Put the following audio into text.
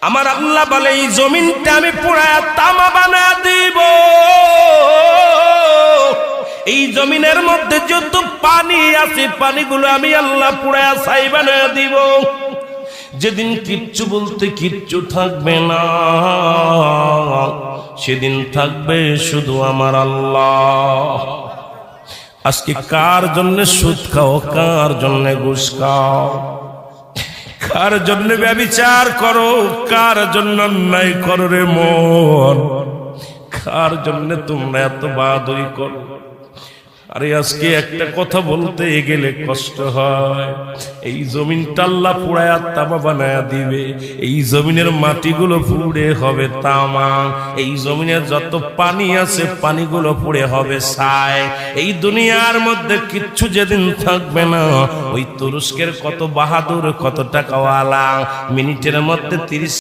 আমার আল্লাহ বলে এই জমিনটা আমি পুরায়া তামা বানা দিব। এই জমিনের মধ্যে যত পানি আছে পানিগুলো আমি আল্লাহ পুরায়া ছাই বানায়া দিব। যেদিন কিচ্ছু বলতে কিচ্ছু থাকবে না, সেদিন থাকবে শুধু আমার আল্লাহ। আজকে কার জন্য সুদ খাও, কার জন্য ঘুষ খাও, কার জন্য ব্যভিচার করো, কার জন্য অন্যায় করো রে মন, কার জন্য তোমরা এত বাহাদুরি করো। আরে আজকে একটা কথা বলতে গেলে কষ্ট হয়। এই জমিনটা আল্লাহ পুরায়া তামা বানায়া দিবে। এই জমিনের মাটিগুলো পুড়ে হবে তামা। এই জমিনের যত পানি আছে পানিগুলো পুড়ে হবে ছাই। এই দুনিয়ার মধ্যে কিচ্ছু যেদিন থাকবে না, ওই তুরস্কের কত বাহাদুর, কত টাকাওয়ালা মিনিটের মধ্যে 30